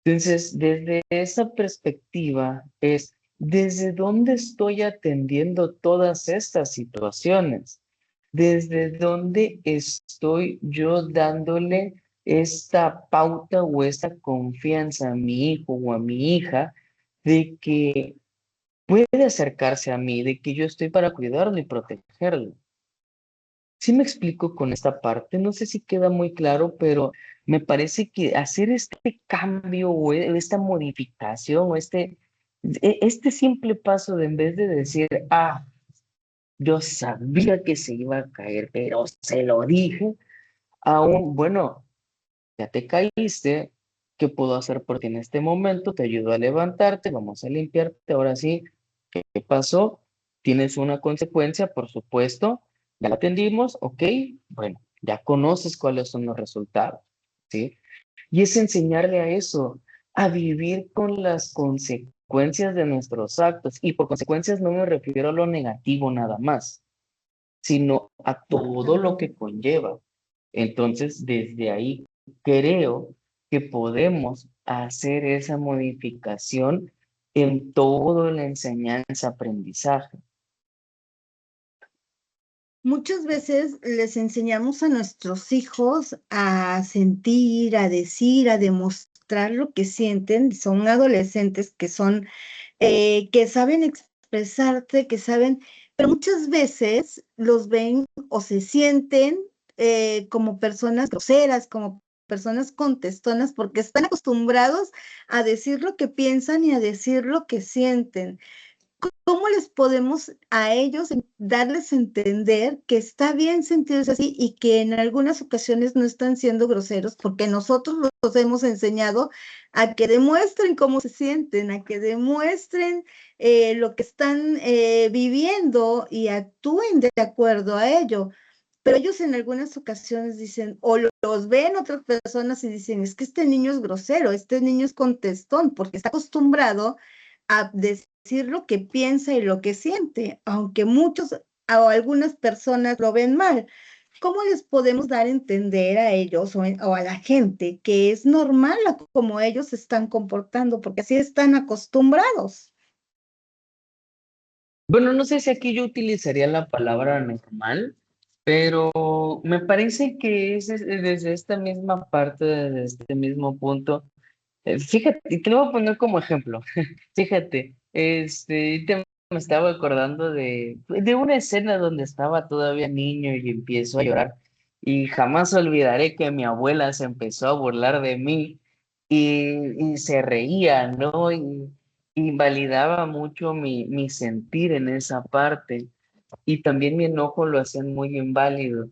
Entonces, desde esa perspectiva es desde dónde estoy atendiendo todas estas situaciones, desde dónde estoy yo dándole esta pauta o esta confianza a mi hijo o a mi hija de que puede acercarse a mí, de que yo estoy para cuidarlo y protegerlo. Sí me explico con esta parte, no sé si queda muy claro, pero me parece que hacer este cambio o esta modificación o este simple paso de en vez de decir, yo sabía que se iba a caer, pero se lo dije, aún, bueno, ya te caíste, ¿qué puedo hacer por ti en este momento? Te ayudo a levantarte, vamos a limpiarte, ahora sí, ¿qué pasó? Tienes una consecuencia, por supuesto, ya la atendimos, ok, bueno, ya conoces cuáles son los resultados, ¿sí? Y es enseñarle a eso, a vivir con las consecuencias de nuestros actos, y por consecuencias no me refiero a lo negativo nada más, sino a todo lo que conlleva. Entonces, desde ahí creo que podemos hacer esa modificación en toda la enseñanza-aprendizaje. Muchas veces les enseñamos a nuestros hijos a sentir, a decir, a demostrar lo que sienten. Son adolescentes que saben expresarte, que saben, pero muchas veces los ven o se sienten como personas groseras, como personas contestonas, porque están acostumbrados a decir lo que piensan y a decir lo que sienten. ¿Cómo les podemos a ellos darles a entender que está bien sentirse así y que en algunas ocasiones no están siendo groseros porque nosotros los hemos enseñado a que demuestren cómo se sienten, a que demuestren lo que están viviendo y actúen de acuerdo a ello? Pero ellos en algunas ocasiones dicen, o los ven otras personas y dicen, es que este niño es grosero, este niño es contestón, porque está acostumbrado a decir lo que piensa y lo que siente, aunque muchos o algunas personas lo ven mal. ¿Cómo les podemos dar a entender a ellos o a la gente que es normal como ellos se están comportando, porque así están acostumbrados? Bueno, no sé si aquí yo utilizaría la palabra normal, pero me parece que desde esta misma parte, desde este mismo punto. Fíjate, y te lo voy a poner como ejemplo. Fíjate, me estaba acordando de una escena donde estaba todavía niño y empiezo a llorar. Y jamás olvidaré que mi abuela se empezó a burlar de mí y se reía, ¿no? Y validaba mucho mi sentir en esa parte. Y también mi enojo lo hacían muy inválido.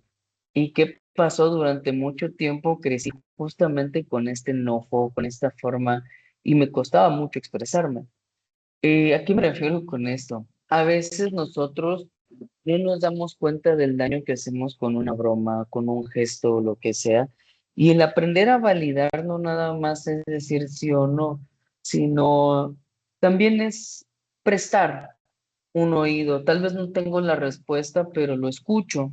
¿Y qué pasó? Durante mucho tiempo crecí justamente con este enojo, con esta forma, y me costaba mucho expresarme. ¿A qué me refiero con esto? A veces nosotros no nos damos cuenta del daño que hacemos con una broma, con un gesto o lo que sea, y el aprender a validar no nada más es decir sí o no, sino también es prestar un oído. Tal vez no tengo la respuesta, pero lo escucho,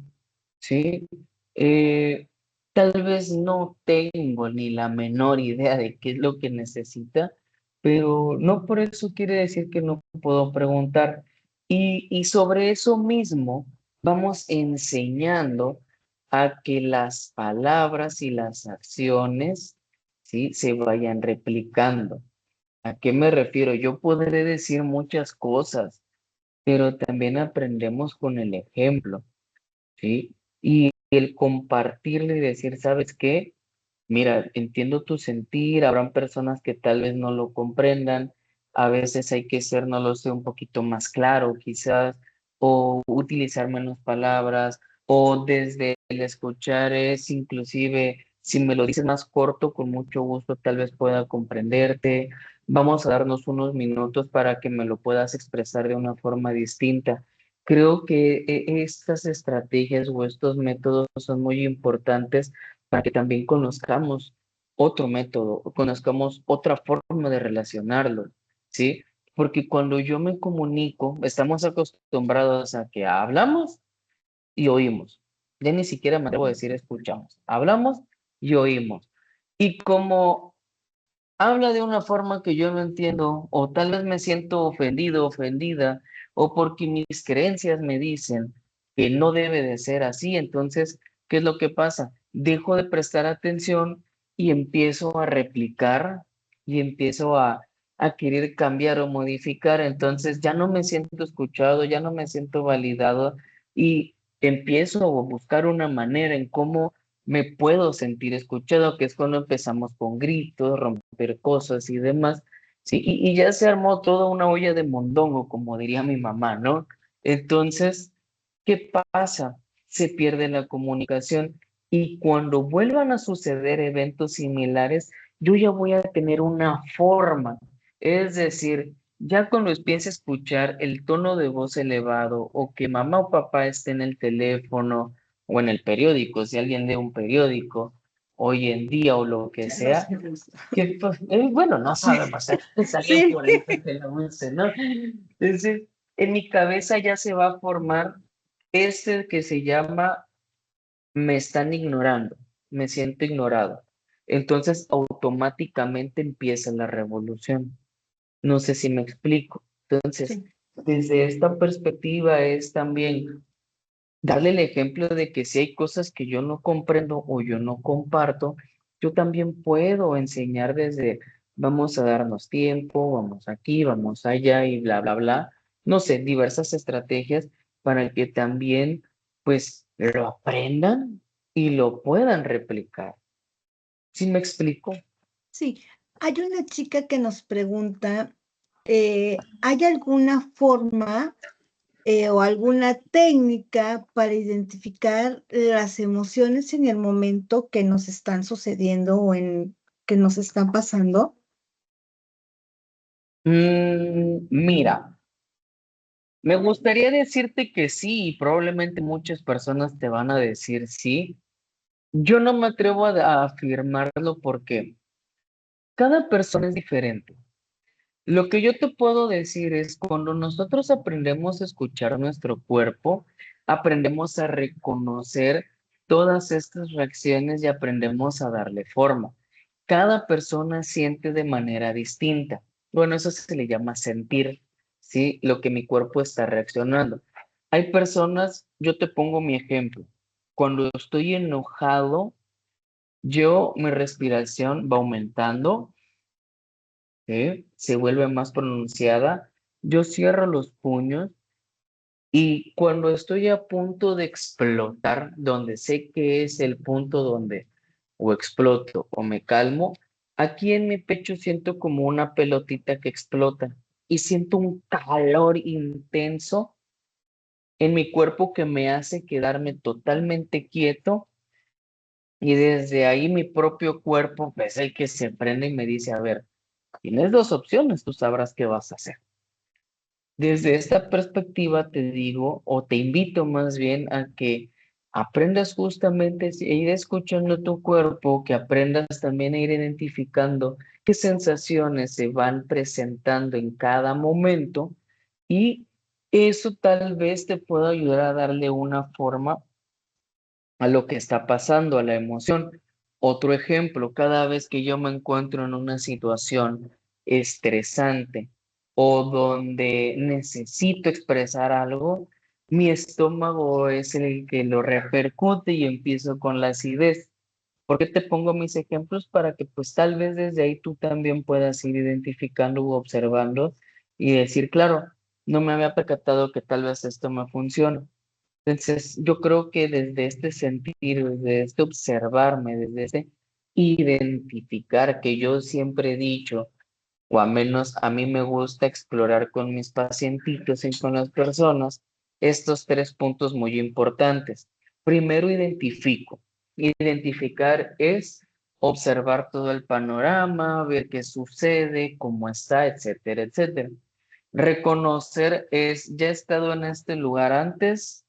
¿sí? Eh, Tal vez no tengo ni la menor idea de qué es lo que necesita, pero no por eso quiere decir que no puedo preguntar. Y sobre eso mismo vamos enseñando a que las palabras y las acciones, ¿sí?, se vayan replicando. ¿A qué me refiero? Yo podré decir muchas cosas, pero también aprendemos con el ejemplo, ¿sí? Y el compartirle y decir, ¿sabes qué? Mira, entiendo tu sentir, habrán personas que tal vez no lo comprendan, a veces hay que ser, no lo sé, un poquito más claro quizás, o utilizar menos palabras, o desde el escuchar es inclusive, si me lo dices más corto, con mucho gusto tal vez pueda comprenderte. Vamos a darnos unos minutos para que me lo puedas expresar de una forma distinta. Creo que estas estrategias o estos métodos son muy importantes para que también conozcamos otro método, conozcamos otra forma de relacionarlo. ¿sí? Porque cuando yo me comunico, estamos acostumbrados a que hablamos y oímos. Ya ni siquiera me atrevo a decir escuchamos. Hablamos y oímos. Y como habla de una forma que yo no entiendo, o tal vez me siento ofendido, ofendida, o porque mis creencias me dicen que no debe de ser así, entonces, ¿qué es lo que pasa? Dejo de prestar atención y empiezo a replicar y empiezo a querer cambiar o modificar, entonces ya no me siento escuchado, ya no me siento validado y empiezo a buscar una manera en cómo me puedo sentir escuchado, que es cuando empezamos con gritos, romper cosas y demás, ¿sí? Y ya se armó toda una olla de mondongo, como diría mi mamá, ¿no? Entonces, ¿qué pasa? Se pierde la comunicación y cuando vuelvan a suceder eventos similares, yo ya voy a tener una forma, es decir, ya cuando empiece a escuchar el tono de voz elevado o que mamá o papá esté en el teléfono, o en el periódico, si alguien lee un periódico hoy en día o lo que sea, que pues, bueno, no sabemos, salió Sí, por ahí que la use, ¿no? Entonces, en mi cabeza ya se va a formar este que se llama me están ignorando, me siento ignorado. Entonces, automáticamente empieza la revolución. No sé si me explico. Entonces, sí. desde esta perspectiva es también darle el ejemplo de que si hay cosas que yo no comprendo o yo no comparto, yo también puedo enseñar desde vamos a darnos tiempo, vamos aquí, vamos allá y bla, bla, bla. No sé, diversas estrategias para que también pues lo aprendan y lo puedan replicar. ¿Sí me explico? Sí, hay una chica que nos pregunta, ¿hay alguna forma o alguna técnica para identificar las emociones en el momento que nos están sucediendo o en que nos están pasando? Mira, me gustaría decirte que sí y probablemente muchas personas te van a decir sí. Yo no me atrevo a afirmarlo porque cada persona es diferente. Lo que yo te puedo decir es cuando nosotros aprendemos a escuchar nuestro cuerpo, aprendemos a reconocer todas estas reacciones y aprendemos a darle forma. Cada persona siente de manera distinta. Bueno, eso se le llama sentir, ¿sí? Lo que mi cuerpo está reaccionando. Hay personas, yo te pongo mi ejemplo. Cuando estoy enojado, mi respiración va aumentando, ¿sí? Se vuelve más pronunciada. Yo cierro los puños y cuando estoy a punto de explotar, donde sé que es el punto donde o exploto o me calmo, aquí en mi pecho siento como una pelotita que explota y siento un calor intenso en mi cuerpo que me hace quedarme totalmente quieto y desde ahí mi propio cuerpo es el que se prende y me dice, a ver, tienes dos opciones, tú sabrás qué vas a hacer. Desde esta perspectiva te digo, o te invito más bien a que aprendas justamente a ir escuchando tu cuerpo, que aprendas también a ir identificando qué sensaciones se van presentando en cada momento y eso tal vez te pueda ayudar a darle una forma a lo que está pasando, a la emoción. Otro ejemplo, cada vez que yo me encuentro en una situación estresante o donde necesito expresar algo, mi estómago es el que lo repercute y empiezo con la acidez. ¿Por qué te pongo mis ejemplos? Para que pues tal vez desde ahí tú también puedas ir identificando u observando y decir, claro, no me había percatado que tal vez esto me funciona. Entonces, yo creo que desde este sentir, desde este observarme, desde este identificar que yo siempre he dicho, o al menos a mí me gusta explorar con mis pacientitos y con las personas, estos tres puntos muy importantes. Primero, identifico. Identificar es observar todo el panorama, ver qué sucede, cómo está, etcétera, etcétera. Reconocer es, ya he estado en este lugar antes,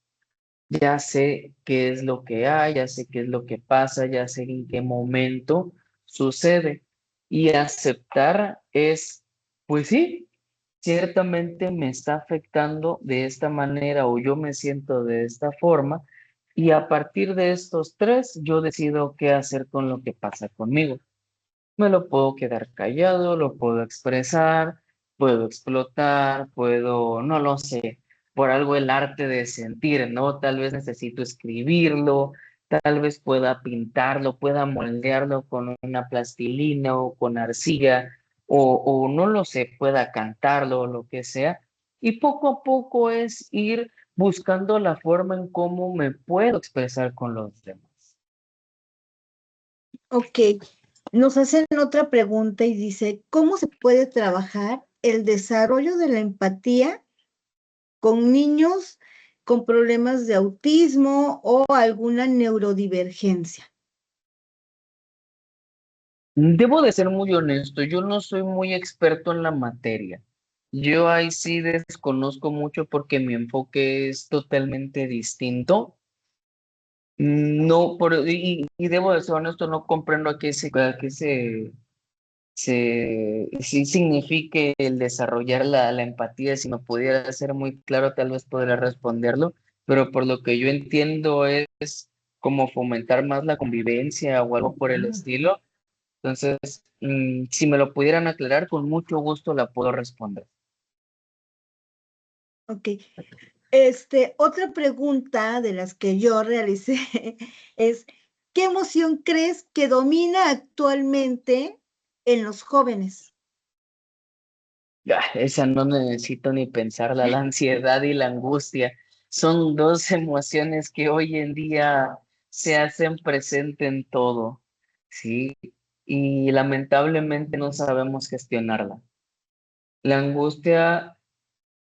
ya sé qué es lo que hay, ya sé qué es lo que pasa, ya sé en qué momento sucede. Y aceptar es, pues sí, ciertamente me está afectando de esta manera o yo me siento de esta forma y a partir de estos tres yo decido qué hacer con lo que pasa conmigo. Me lo puedo quedar callado, lo puedo expresar, puedo explotar, puedo, no lo sé, por algo el arte de sentir, ¿no? Tal vez necesito escribirlo, tal vez pueda pintarlo, pueda moldearlo con una plastilina o con arcilla, o no lo sé, pueda cantarlo o lo que sea. Y poco a poco es ir buscando la forma en cómo me puedo expresar con los demás. Ok, nos hacen otra pregunta y dice, ¿cómo se puede trabajar el desarrollo de la empatía con niños con problemas de autismo o alguna neurodivergencia? Debo de ser muy honesto, yo no soy muy experto en la materia. Yo ahí sí desconozco mucho porque mi enfoque es totalmente distinto. No, y debo de ser honesto, no comprendo sí signifique el desarrollar la empatía. Si me pudiera ser muy claro, tal vez podría responderlo, pero por lo que yo entiendo es como fomentar más la convivencia o algo por el estilo. Entonces, si me lo pudieran aclarar, con mucho gusto la puedo responder. Ok. Otra pregunta de las que yo realicé es, ¿qué emoción crees que domina actualmente en los jóvenes? Esa no necesito ni pensarla, la ansiedad y la angustia son dos emociones que hoy en día se hacen presente en todo, ¿sí? Y lamentablemente no sabemos gestionarla. La angustia,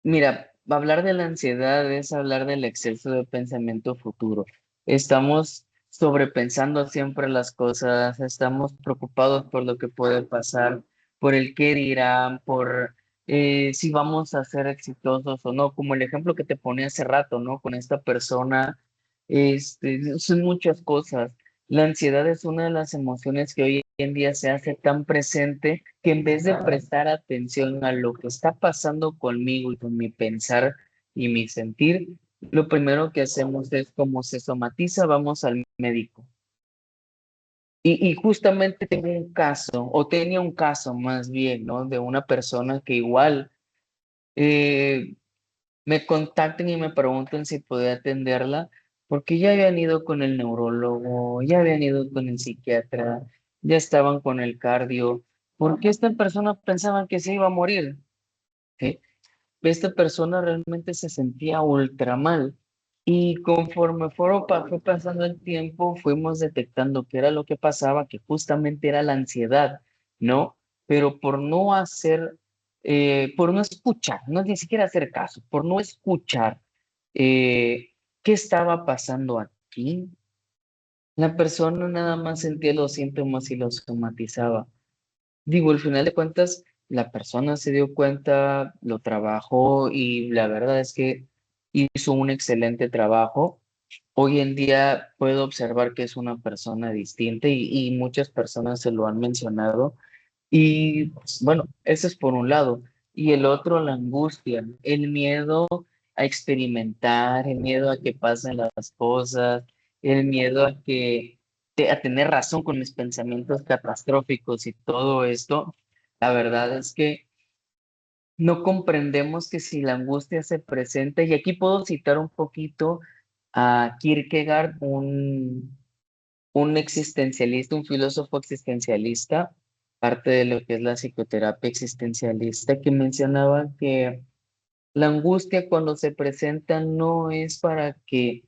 mira, hablar de la ansiedad es hablar del exceso de pensamiento futuro. Estamos sobrepensando siempre las cosas, estamos preocupados por lo que puede pasar, por el qué dirán, por si vamos a ser exitosos o no, como el ejemplo que te ponía hace rato, ¿no? Con esta persona, son muchas cosas. La ansiedad es una de las emociones que hoy en día se hace tan presente que en vez de prestar atención a lo que está pasando conmigo y con mi pensar y mi sentir, lo primero que hacemos es como se somatiza, vamos al médico. Y justamente tengo un caso, o tenía un caso más bien, ¿no? De una persona que igual eh, me contactan y me preguntan si podía atenderla, porque ya habían ido con el neurólogo, ya habían ido con el psiquiatra, ya estaban con el cardio, porque esta persona pensaba que se iba a morir, ¿sí? Esta persona realmente se sentía ultra mal. Y conforme fue pasando el tiempo, fuimos detectando qué era lo que pasaba, que justamente era la ansiedad, ¿no? Pero por no hacer, por no escuchar, no ni siquiera hacer caso, por no escuchar qué estaba pasando aquí, la persona nada más sentía los síntomas y los somatizaba. Digo, al final de cuentas, la persona se dio cuenta, lo trabajó y la verdad es que hizo un excelente trabajo. Hoy en día puedo observar que es una persona distinta y muchas personas se lo han mencionado. Y pues, bueno, eso es por un lado. Y el otro, la angustia, el miedo a experimentar, el miedo a que pasen las cosas, el miedo a tener razón con mis pensamientos catastróficos y todo esto. La verdad es que no comprendemos que si la angustia se presenta, y aquí puedo citar un poquito a Kierkegaard, un existencialista, un filósofo existencialista, parte de lo que es la psicoterapia existencialista, que mencionaba que la angustia cuando se presenta no es para que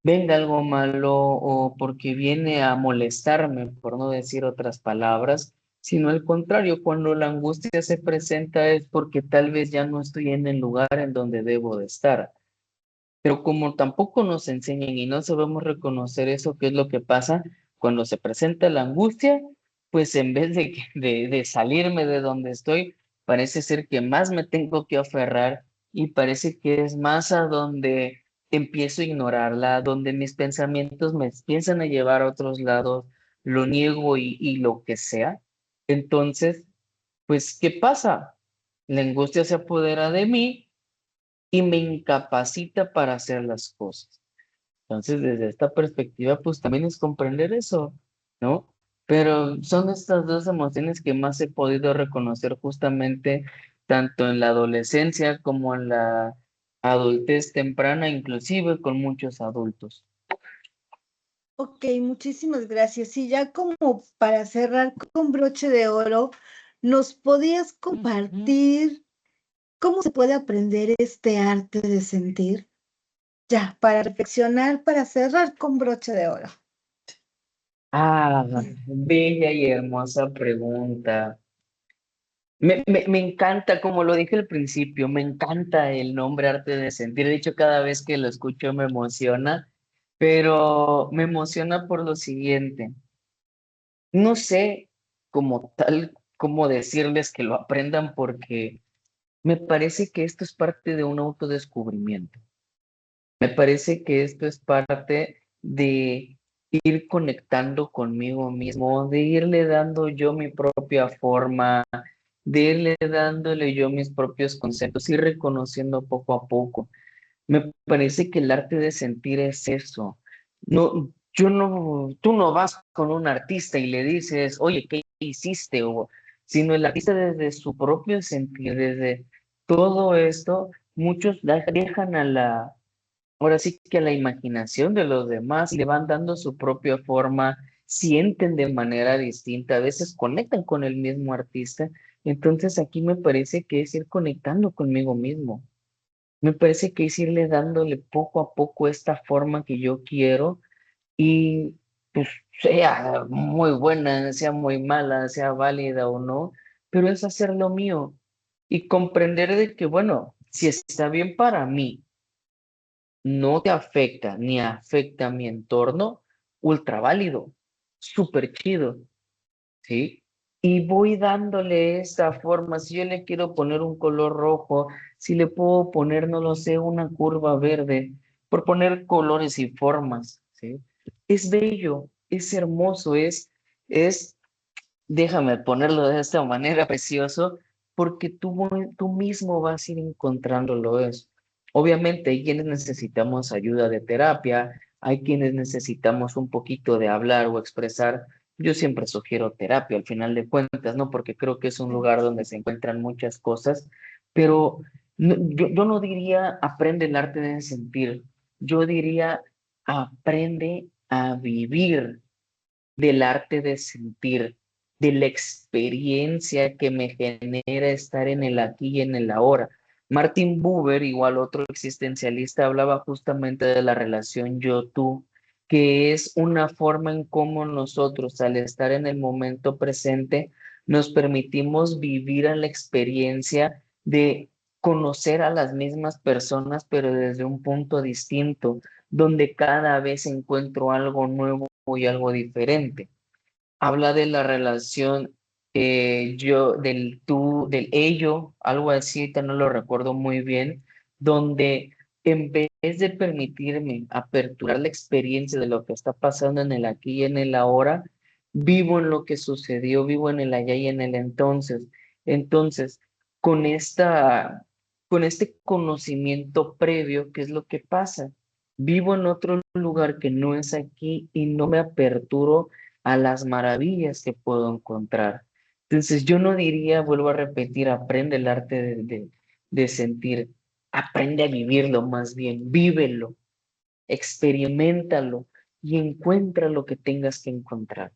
venga algo malo o porque viene a molestarme, por no decir otras palabras, sino al contrario, cuando la angustia se presenta es porque tal vez ya no estoy en el lugar en donde debo de estar. Pero como tampoco nos enseñan y no sabemos reconocer eso, ¿qué es lo que pasa? Cuando se presenta la angustia, pues en vez de salirme de donde estoy, parece ser que más me tengo que aferrar y parece que es más a donde empiezo a ignorarla, donde mis pensamientos me empiezan a llevar a otros lados, lo niego y lo que sea. Entonces, pues, ¿qué pasa? La angustia se apodera de mí y me incapacita para hacer las cosas. Entonces, desde esta perspectiva, pues también es comprender eso, ¿no? Pero son estas dos emociones que más he podido reconocer justamente tanto en la adolescencia como en la adultez temprana, inclusive con muchos adultos. Ok, muchísimas gracias. Y ya como para cerrar con broche de oro, ¿nos podías compartir cómo se puede aprender este arte de sentir? Ya, para reflexionar, para cerrar con broche de oro. Ah, bella y hermosa pregunta. Me encanta, como lo dije al principio, me encanta el nombre arte de sentir. De hecho, cada vez que lo escucho me emociona, pero me emociona por lo siguiente. No sé como tal cómo decirles que lo aprendan porque me parece que esto es parte de un autodescubrimiento. Me parece que esto es parte de ir conectando conmigo mismo, de irle dando yo mi propia forma, de irle dándole yo mis propios conceptos, ir reconociendo poco a poco. Me parece que el arte de sentir es eso. No, tú no vas con un artista y le dices, oye, ¿qué hiciste? Sino el artista desde su propio sentir, desde todo esto, muchos dejan ahora sí que a la imaginación de los demás, le van dando su propia forma, sienten de manera distinta, a veces conectan con el mismo artista. Entonces aquí me parece que es ir conectando conmigo mismo. Me parece que es irle dándole poco a poco esta forma que yo quiero y pues sea muy buena, sea muy mala, sea válida o no, pero es hacer lo mío y comprender de que, bueno, si está bien para mí, no te afecta ni afecta a mi entorno, ultra válido, súper chido. ¿Sí? Y voy dándole esta forma. Si yo le quiero poner un color rojo, si le puedo poner, no lo sé, una curva verde, por poner colores y formas, ¿sí? Es bello, es hermoso, es, déjame ponerlo de esta manera, precioso, porque tú mismo vas a ir encontrándolo eso. Obviamente hay quienes necesitamos ayuda de terapia, hay quienes necesitamos un poquito de hablar o expresar. Yo siempre sugiero terapia al final de cuentas, ¿no? Porque creo que es un lugar donde se encuentran muchas cosas, pero yo no diría aprende el arte de sentir, yo diría aprende a vivir del arte de sentir, de la experiencia que me genera estar en el aquí y en el ahora. Martin Buber, igual otro existencialista, hablaba justamente de la relación yo-tú, que es una forma en cómo nosotros, al estar en el momento presente, nos permitimos vivir a la experiencia de conocer a las mismas personas, pero desde un punto distinto, donde cada vez encuentro algo nuevo y algo diferente. Habla de la relación yo, del tú, del ello, algo así, ahorita no lo recuerdo muy bien, donde en vez de permitirme aperturar la experiencia de lo que está pasando en el aquí y en el ahora, vivo en lo que sucedió, vivo en el allá y en el entonces. Entonces, con con este conocimiento previo, ¿qué es lo que pasa? Vivo en otro lugar que no es aquí y no me aperturo a las maravillas que puedo encontrar. Entonces, yo no diría, vuelvo a repetir, aprende el arte de sentir, aprende a vivirlo más bien, vívelo, experimentalo y encuentra lo que tengas que encontrar.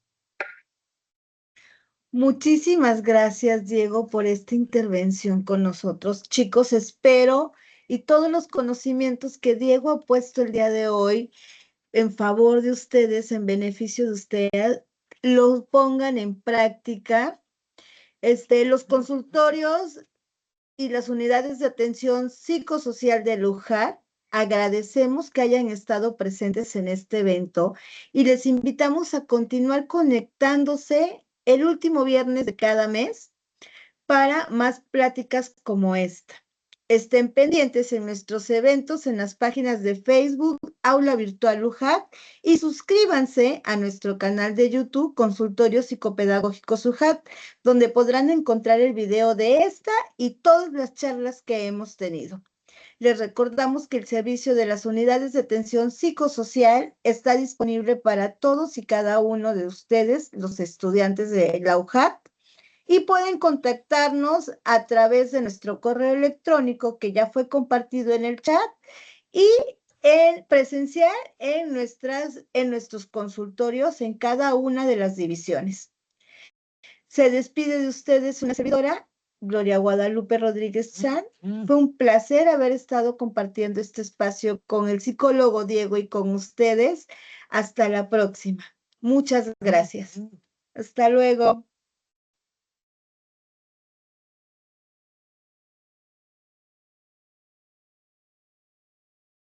Muchísimas gracias, Diego, por esta intervención con nosotros. Chicos, espero y todos los conocimientos que Diego ha puesto el día de hoy en favor de ustedes, en beneficio de ustedes, los pongan en práctica. Los consultorios y las unidades de atención psicosocial de Luján, agradecemos que hayan estado presentes en este evento y les invitamos a continuar conectándose el último viernes de cada mes para más pláticas como esta. Estén pendientes en nuestros eventos en las páginas de Facebook, Aula Virtual UJAT, y suscríbanse a nuestro canal de YouTube, Consultorio Psicopedagógico UJAT, donde podrán encontrar el video de esta y todas las charlas que hemos tenido. Les recordamos que el servicio de las unidades de atención psicosocial está disponible para todos y cada uno de ustedes, los estudiantes de la UJAT, y pueden contactarnos a través de nuestro correo electrónico que ya fue compartido en el chat y el presencial en nuestros consultorios en cada una de las divisiones. Se despide de ustedes una servidora, Gloria Guadalupe Rodríguez Chan. Fue un placer haber estado compartiendo este espacio con el psicólogo Diego y con ustedes. Hasta la próxima. Muchas gracias. Hasta luego.